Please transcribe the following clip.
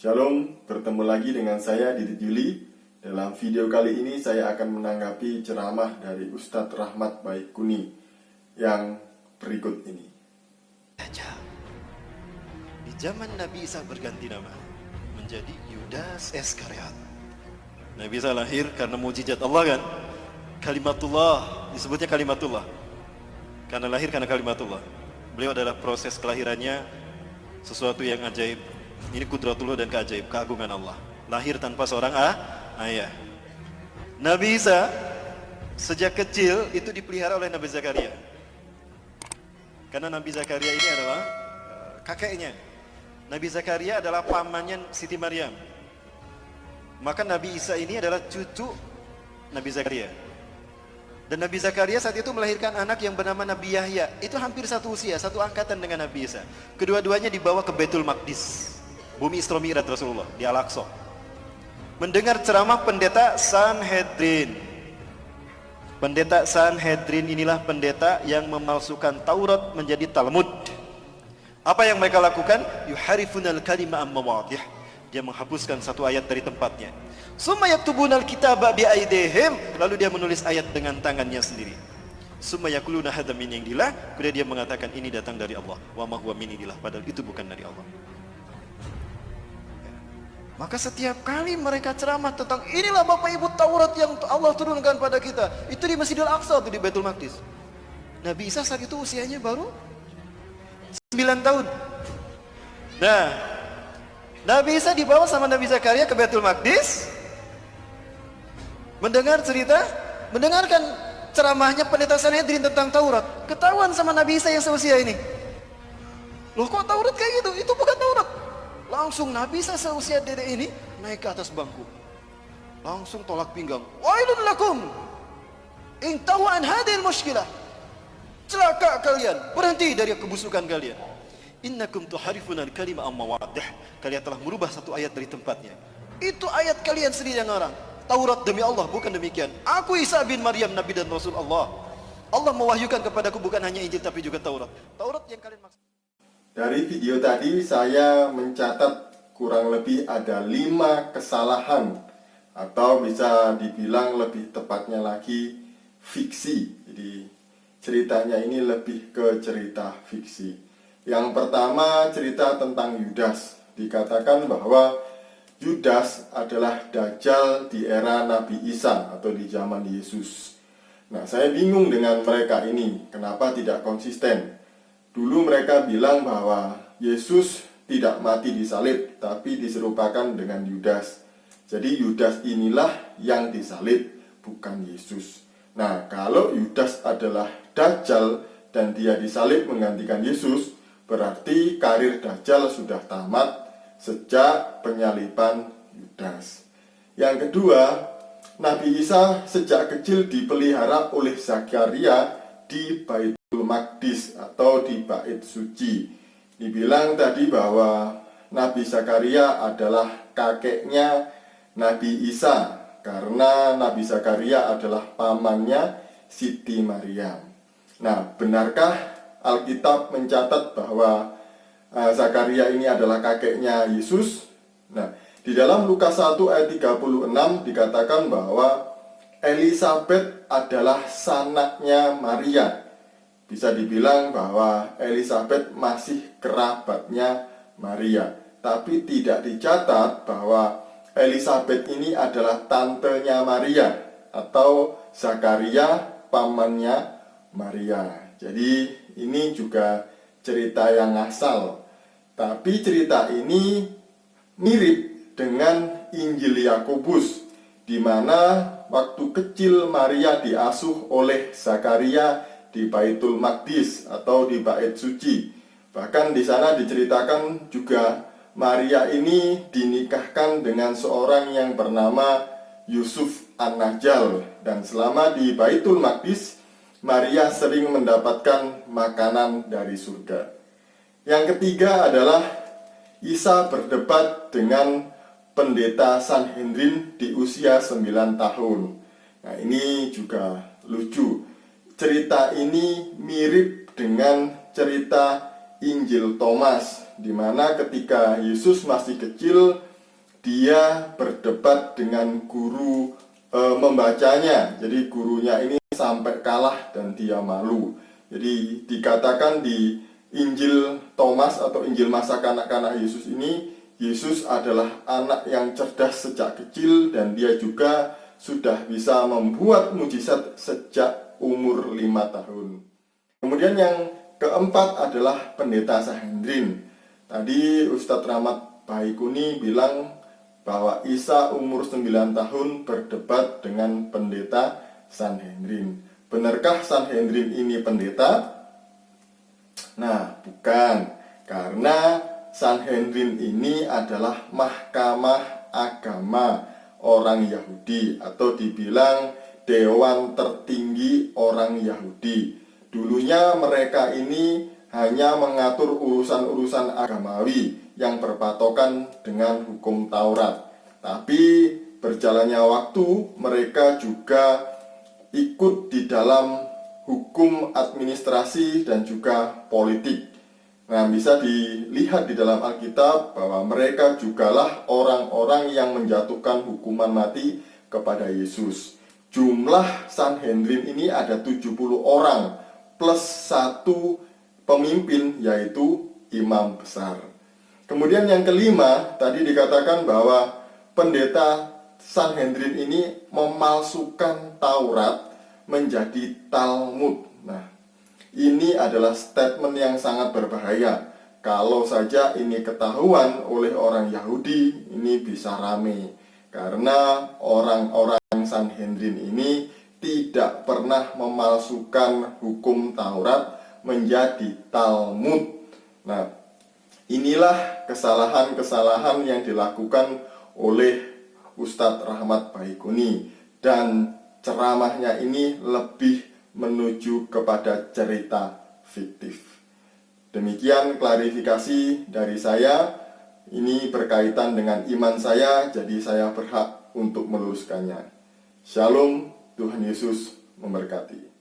Shalom, bertemu lagi dengan saya Didit Yuli. Dalam video kali ini saya akan menanggapi ceramah dari Ustadz Rahmat Baikuni yang berikut ini. Di zaman Nabi Isa berganti nama menjadi Yudas Iskariot. Nabi Isa lahir karena mujizat Allah kan? Kalimatullah, disebutnya kalimatullah. Karena lahir karena kalimatullah. Beliau adalah proses kelahirannya sesuatu yang ajaib. Ini kudratullah dan keajaib, keagungan Allah. Lahir tanpa seorang ayah. Nabi Isa sejak kecil itu dipelihara oleh Nabi Zakaria. Karena Nabi Zakaria ini adalah kakeknya. Nabi Zakaria adalah pamannya Siti Maryam. Maka Nabi Isa ini adalah cucu Nabi Zakaria. Dan Nabi Zakaria saat itu melahirkan anak yang bernama Nabi Yahya. Itu hampir satu usia, satu angkatan dengan Nabi Isa. Kedua-duanya dibawa ke Baitul Maqdis, bumi Isra Mi'raj Rasulullah di Al-Aqsa. Mendengar ceramah pendeta Sanhedrin. Pendeta Sanhedrin inilah pendeta yang memalsukan Taurat menjadi Talmud. Apa yang mereka lakukan? Yuharifunal kalima amma mawadih. Dia menghapuskan satu ayat dari tempatnya. Summa yaktubunal kitaba biaidihim. Lalu dia menulis ayat dengan tangannya sendiri. Summa yakuluna hadza min indillah. Kemudian dia mengatakan ini datang dari Allah. Wa ma huwa min indillah. Padahal itu bukan dari Allah. Maka setiap kali mereka ceramah tentang inilah Bapak Ibu Taurat yang Allah turunkan pada kita, itu di Masjidil Aqsa, itu di Baitul Maqdis. Nabi Isa saat itu usianya baru 9 tahun. Nah, Nabi Isa dibawa sama Nabi Zakaria ke Baitul Maqdis, mendengarkan ceramahnya pendeta Sanhedrin tentang Taurat. Ketahuan sama Nabi Isa yang seusia ini. Loh kok Taurat kayak gitu? Itu bukan Taurat. Langsung Nabi Isa seusia dedek ini naik ke atas bangku. Langsung tolak pinggang. Wailun lakum in tahu an hadhil mushkilah. Celaka kalian, berhenti dari kebusukan kalian. Innakum tuharifunal kalima amma mawadih. Kalian telah merubah satu ayat dari tempatnya. Itu ayat kalian sendiri yang ngarang. Taurat demi Allah, bukan demikian. Aku Isa bin Maryam, Nabi dan Rasul Allah. Allah mewahyukan kepadaku bukan hanya Injil tapi juga Taurat. Taurat yang kalian maksud. Dari video tadi saya mencatat kurang lebih ada 5 kesalahan atau bisa dibilang lebih tepatnya lagi fiksi. Jadi ceritanya ini lebih ke cerita fiksi. Yang pertama cerita tentang Yudas. Dikatakan bahwa Yudas adalah Dajjal di era Nabi Isa atau di zaman Yesus. Nah, saya bingung dengan mereka ini. Kenapa tidak konsisten? Dulu mereka bilang bahwa Yesus tidak mati di salib, tapi diserupakan dengan Yudas. Jadi Yudas inilah yang disalib, bukan Yesus. Nah, kalau Yudas adalah Dajjal dan dia disalib menggantikan Yesus, berarti karir Dajjal sudah tamat sejak penyaliban Yudas. Yang kedua, Nabi Isa sejak kecil dipelihara oleh Zakaria di Baitul Maqdis atau di Bait Suci. Dibilang tadi bahwa Nabi Zakaria adalah kakeknya Nabi Isa karena Nabi Zakaria adalah pamannya Siti Maryam. Nah, benarkah Alkitab mencatat bahwa Zakaria ini adalah kakeknya Yesus? Nah, di dalam Lukas 1 ayat 36 dikatakan bahwa Elisabet adalah sanaknya Maria. Bisa dibilang bahwa Elisabet masih kerabatnya Maria. Tapi tidak dicatat bahwa Elisabet ini adalah tantenya Maria atau Zakaria pamannya Maria. Jadi ini juga cerita yang asal. Tapi cerita ini mirip dengan Injil Yakobus, di mana waktu kecil Maria diasuh oleh Zakaria di Baitul Maqdis atau di Bait Suci. Bahkan di sana diceritakan juga Maria ini dinikahkan dengan seorang yang bernama Yusuf An-Najjar, dan selama di Baitul Maqdis Maria sering mendapatkan makanan dari surga. Yang ketiga adalah Isa berdebat dengan pendeta Sanhedrin di usia 9 tahun. Nah, ini juga lucu. Cerita ini mirip dengan cerita Injil Thomas, di mana ketika Yesus masih kecil, dia berdebat dengan guru membacanya. Jadi gurunya ini sampai kalah dan dia malu. Jadi dikatakan di Injil Thomas atau Injil masa kanak-kanak Yesus ini, Yesus adalah anak yang cerdas sejak kecil dan dia juga sudah bisa membuat mujizat sejak umur 5 tahun. Kemudian yang keempat adalah pendeta Sanhedrin. Tadi Ustadz Rahmat Baikuni bilang bahwa Isa umur 9 tahun berdebat dengan pendeta Sanhedrin. Benarkah Sanhedrin ini pendeta? Nah, bukan. Karena Sanhedrin ini adalah mahkamah agama orang Yahudi atau dibilang dewan tertinggi orang Yahudi. Dulunya mereka ini hanya mengatur urusan-urusan agamawi yang berpatokan dengan hukum Taurat. Tapi berjalannya waktu mereka juga ikut di dalam hukum administrasi dan juga politik. Nah, bisa dilihat di dalam Alkitab bahwa mereka jugalah orang-orang yang menjatuhkan hukuman mati kepada Yesus. Jumlah Sanhedrin ini ada 70 orang plus 1 pemimpin, yaitu imam besar. Kemudian yang kelima, tadi dikatakan bahwa pendeta Sanhedrin ini memalsukan Taurat menjadi Talmud. Nah, ini adalah statement yang sangat berbahaya. Kalau saja ini ketahuan oleh orang Yahudi, ini bisa rame. Karena orang-orang Sanhedrin ini tidak pernah memalsukan hukum Taurat menjadi Talmud. Nah, inilah kesalahan-kesalahan yang dilakukan oleh Ustadz Rahmat Baikuni. Dan ceramahnya ini lebih menuju kepada cerita fiktif. Demikian klarifikasi dari saya. Ini berkaitan dengan iman saya, jadi saya berhak untuk meluruskannya. Shalom, Tuhan Yesus memberkati.